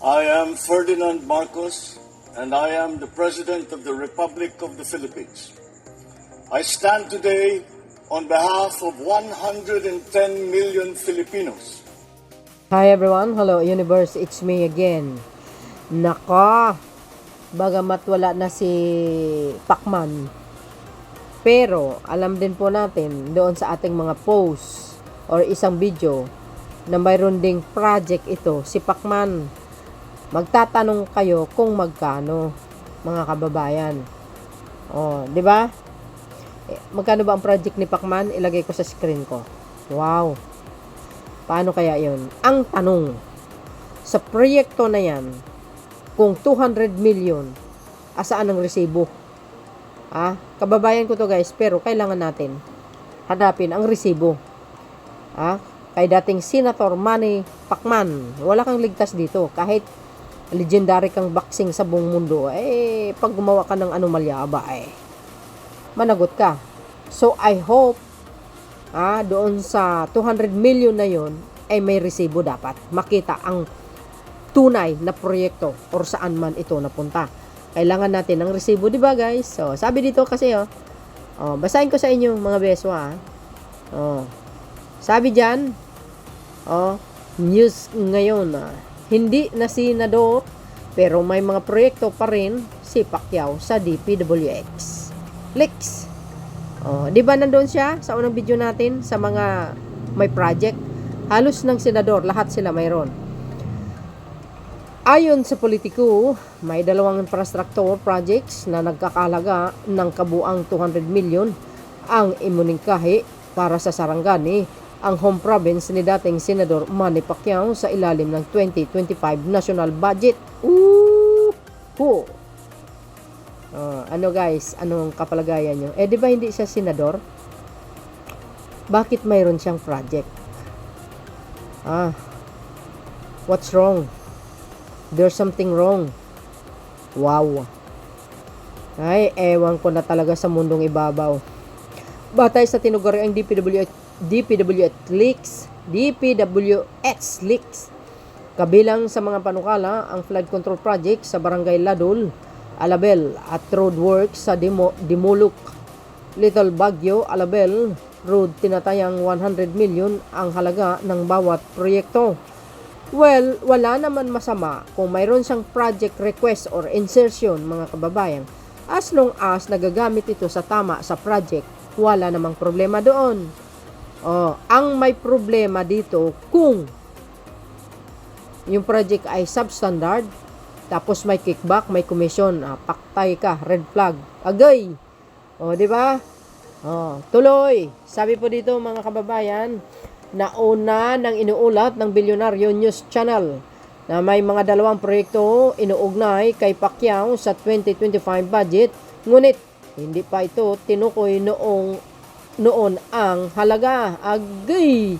I am Ferdinand Marcos, and I am the President of the Republic of the Philippines. I stand today on behalf of 110 million Filipinos. Hi everyone, hello universe, it's me again. Naka, bagamat wala na si Pacman, pero alam din po natin doon sa ating mga posts or isang video na mayroon ding project ito, si Pacman. Magtatanong kayo kung magkano, mga kababayan. Oh, di ba? Magkano ba ang project ni Pacman? Ilagay ko sa screen ko. Wow. Paano kaya 'yon? Ang tanong, sa proyekto na 'yan, kung 200 million, asaan ang resibo? Kababayan ko to guys, pero kailangan natin hanapin ang resibo. Kay dating Senator Manny Pacman, wala kang ligtas dito. Kahit legendary kang boxing sa buong mundo, pag gumawa ka ng anomalya, managot ka. So, I hope, doon sa 200 million na yon ay may resibo dapat. Makita ang tunay na proyekto or saan man ito napunta. Kailangan natin ng resibo, di ba guys? So, sabi dito kasi, basahin ko sa inyo mga beso, sabi dyan, news ngayon, hindi na senador, pero may mga proyekto pa rin si Pacquiao sa DPWX. Leaks. Di ba nandoon siya sa unang video natin sa mga may project? Halos ng senador, lahat sila mayroon. Ayon sa politiko, may dalawang infrastructure projects na nagkakalaga ng kabuang 200 million ang imuningkahi para sa Sarangani, ang home province ni dating Senador Manny Pacquiao sa ilalim ng 2025 national budget. Ano guys, anong kapalagayan nyo? Di ba hindi siya senador? Bakit mayroon siyang project? What's wrong? There's something wrong. Wow. Ay, ewan ko na talaga sa mundong ibabaw. Batay sa tinuguriang DPWH leaks, kabilang sa mga panukala ang flood control project sa Barangay Ladul, Alabel at road works sa Dimuluk, Little Baguio, Alabel Road. Tinatayang 100 million ang halaga ng bawat proyekto. Well, wala naman masama kung mayroon siyang project request or insertion, mga kababayan, as long as nagagamit ito sa tama sa project, wala namang problema doon. Ang may problema dito kung yung project ay substandard, tapos may kickback, may commission, paktay ka, red flag, agay. Di ba? Tuloy. Sabi po dito mga kababayan, nauna nang inuulat ng Bilyonaryo News Channel na may mga dalawang proyekto inuugnay kay Pacquiao sa 2025 budget, ngunit hindi pa ito tinukoy noon ang halaga. Agay!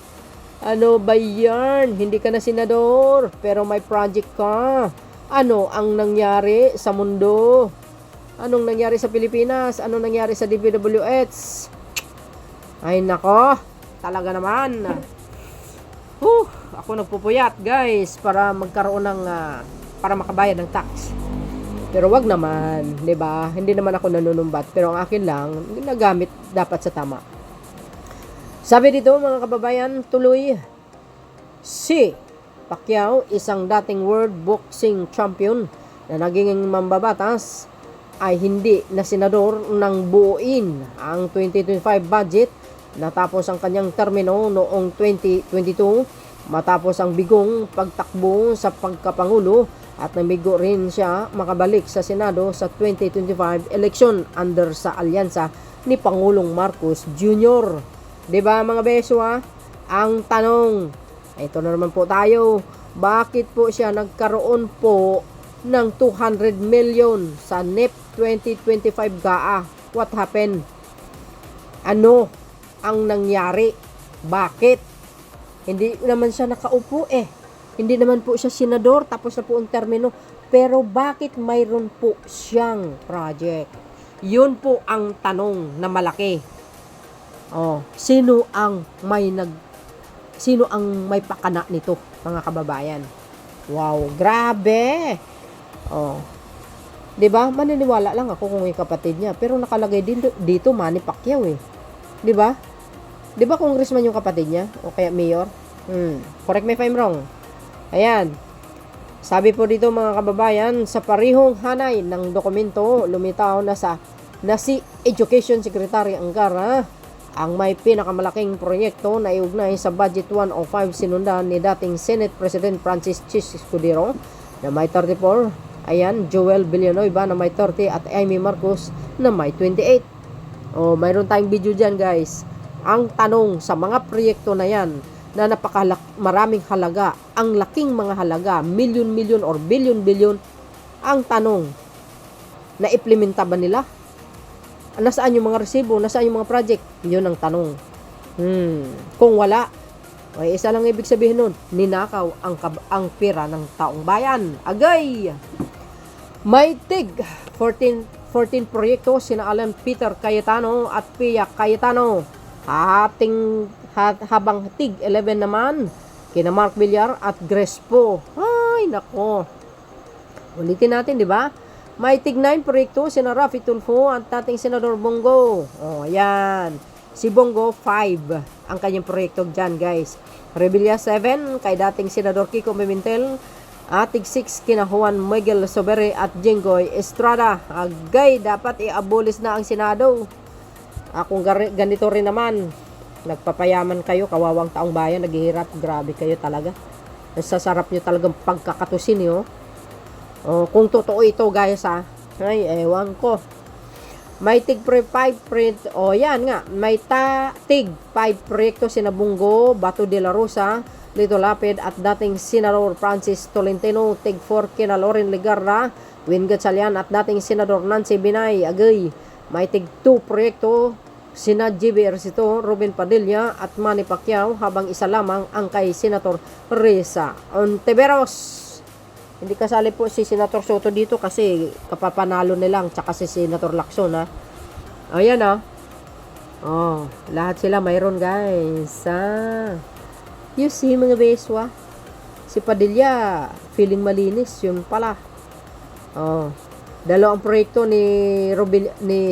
Ano ba yan? Hindi ka na senador, pero may project ka. Ano ang nangyari sa mundo? Anong nangyari sa Pilipinas? Anong nangyari sa DPWH? Ay nako, talaga naman. Ako nagpupuyat guys para magkaroon ng para makabayad ng tax. Pero wag naman, 'di ba? Hindi naman ako nanunumbat, pero ang akin lang ginagamit dapat sa tama. Sabi dito mga kababayan, tuloy, si Pacquiao, isang dating world boxing champion na naging mambabatas, ay hindi na senador nang buuin ang 2025 budget natapos ang kanyang termino noong 2022 matapos ang bigong pagtakbo sa pagkapangulo, at namigo rin siya makabalik sa Senado sa 2025 election under sa alyansa ni Pangulong Marcos Jr. Diba mga beso Ang tanong, ito na naman po tayo, bakit po siya nagkaroon po ng 200 million sa NEP 2025 GAA? What happened? Ano ang nangyari? Bakit? Hindi naman siya nakaupo Hindi naman po siya senador, tapos na po ang termino. Pero bakit mayroon po siyang project? Yun po ang tanong na malaki. Sino ang may pakana nito, mga kababayan? Wow, grabe. Oh. 'Di ba? Maniniwala lang ako kung yung kapatid niya, pero nakalagay din dito Manny Pacquiao eh. 'Di ba? 'Di ba congressman yung kapatid niya o kaya mayor? Correct me if I'm wrong. Ayan. Sabi po dito mga kababayan, sa parihong hanay ng dokumento, lumitaw na si Education Secretary Angara ang may pinakamalaking proyekto na iugnay sa Budget 105 sinundan ni dating Senate President Francis Chis Escudero na may 34. Ayan, Joel Villanueva na may 30 at Amy Marcos na may 28. Mayroon tayong video dyan guys. Ang tanong sa mga proyekto na yan na maraming halaga, ang laking mga halaga, milyon-milyon or bilyon-bilyon, ang tanong, na-implementa ba nila? Nasaan yung mga resibo? Nasaan yung mga project? Yun ang tanong. Kung wala, ay isa lang ibig sabihin nun, ninakaw ang pera ng taong bayan. Agay! May tig 14 proyekto sina Alan Peter Cayetano at Pia Cayetano. Habang tig 11 naman kina Mark Villar at Grace Po. Ay nako. Ulitin natin, di ba? May tig 9 proyekto sina Rafi Tulfo at dating Senador Bongo. Ayan. Si Bongo 5 ang kanyang proyekto dyan, guys. Rebilla 7 kay dating Senador Kiko Pimentel. At tig 6 kina Juan Miguel Sobere at Jinggoy Estrada. Agay, dapat i-abolish na ang Senado. Kung ganito rin naman, nagpapayaman kayo, kawawang taong bayan, naghihirap, grabe kayo talaga. Nasasarap nyo talagang pagkakatusin nyo. Kung totoo ito guys ay ewan ko. May tig 5 print, yan nga, may tig 5 proyekto sina Bungo, Bato de la Rosa, Lito Lapid at dating Senador Francis Tolentino. Tig 4 kina Loren Legarra, Win Gatchalian at dating Senador Nancy Binay. Agay, may tig 2 proyekto sina GB Ercito, Ruben Padilla at Manny Pacquiao, habang isa lamang ang kay Senator Risa Ontiveros. Hindi kasali po si Senator Soto dito kasi kapapanalo nilang, tsaka si Senator Lacson Ayan lahat sila mayroon guys. You see mga beswa. Si Padilla feeling malinis, yun pala. Dalawang proyekto ni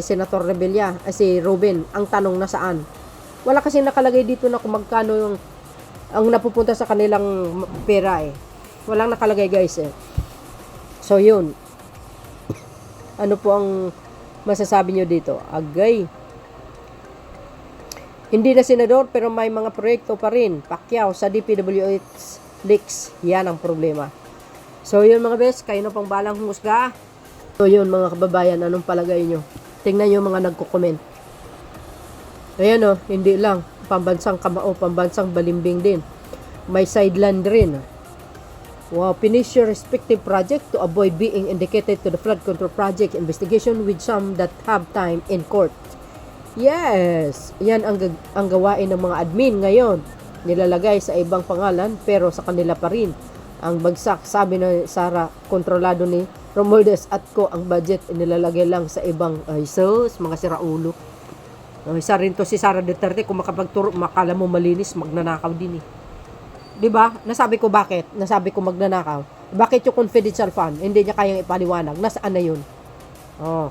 Senator Rebilla, si Ruben, ang tanong na saan? Wala kasi nakalagay dito na kung magkano yung ang napupunta sa kanilang pera Walang nakalagay guys So yun. Ano po ang masasabi nyo dito? Agay. Hindi na senador pero may mga proyekto pa rin. Pacquiao sa DPWH leaks. Yan ang problema. So yun mga bes, kayo na pang balang humusga. So yun mga kababayan, anong palagay nyo? Tingnan nyo mga nagko-comment. Ayan hindi lang. Pambansang kamao, pambansang balimbing din. May sideline rin. Wow, finish your respective project to avoid being indicated to the flood control project investigation with some that have time in court. Yes, yan ang gawain ng mga admin ngayon. Nilalagay sa ibang pangalan pero sa kanila pa rin ang bagsak. Sabi na Sara, kontrolado ni Romualdez at ko ang budget nilalagay lang sa ibang sus, mga siraulo. Isa rin to si Sara Duterte, kung makapagturo, makala mo malinis, magnanakaw din 'Di ba? Nasabi ko bakit? Nasabi ko magnanakaw. Bakit yung confidential fund? Hindi niya kayang ipaliwanag. Nasaan na 'yun?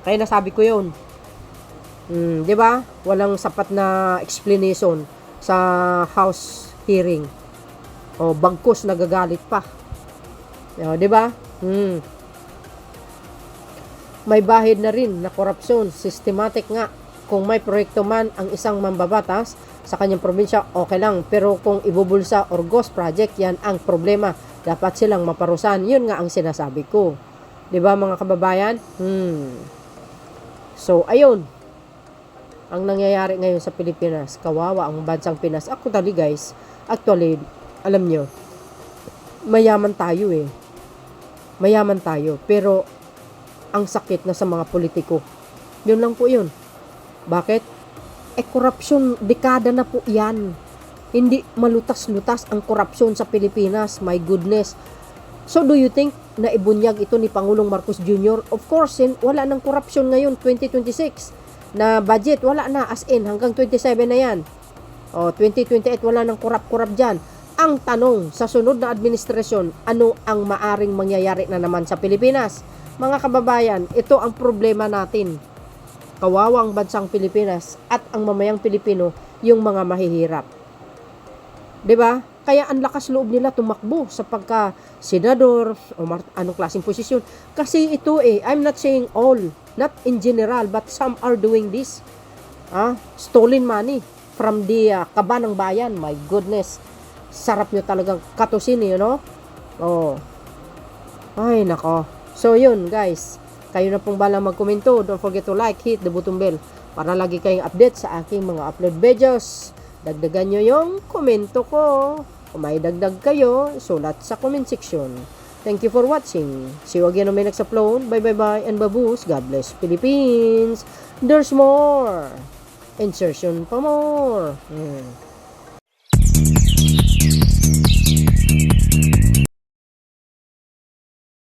Kaya nasabi ko 'yun. 'Di ba? Walang sapat na explanation sa House hearing. Bagkus nagagalit pa. 'Di ba? May bahid na rin na korupsyon, systematic nga. Kung may proyekto man ang isang mambabatas sa kanyang probinsya, okay lang. Pero kung ibubulsa or ghost project, yan ang problema. Dapat silang maparusahan. Yun nga ang sinasabi ko. 'Di ba mga kababayan? So, ayun. Ang nangyayari ngayon sa Pilipinas, kawawa ang bansang Pinas. Actually guys, alam nyo, mayaman tayo Mayaman tayo. Pero, ang sakit na sa mga politiko. Yun lang po yun. Bakit? Korupsyon, dekada na po yan. Hindi malutas-lutas ang korupsyon sa Pilipinas. My goodness. So, do you think na ibunyag ito ni Pangulong Marcos Jr.? Of course, wala nang korupsyon ngayon, 2026. Na budget, wala na, as in, hanggang 27 na yan. 2028, wala nang korap-korap dyan. Ang tanong, sa sunod na administrasyon, ano ang maaring mangyayari na naman sa Pilipinas? Mga kababayan, ito ang problema natin. Kawawang bansang Pilipinas at ang mamayang Pilipino, yung mga mahihirap. 'Di ba? Kaya ang lakas loob nila tumakbo sa pagka senador o anong klaseng posisyon. Kasi ito I'm not saying all, not in general, but some are doing this. Stolen money from the kaba ng bayan. My goodness. Sarap nyo talagang katusin, Oh. Ay, nako. So, yun, guys. Kayo na pong balang magkomento. Don't forget to like, hit the button bell para lagi kayong update sa aking mga upload videos. Dagdagan nyo yung komento ko. Kung may dagdag kayo, sulat sa comment section. Thank you for watching. See you again on my next upload. Bye and baboos. God bless Philippines. There's more. Insertion pa more.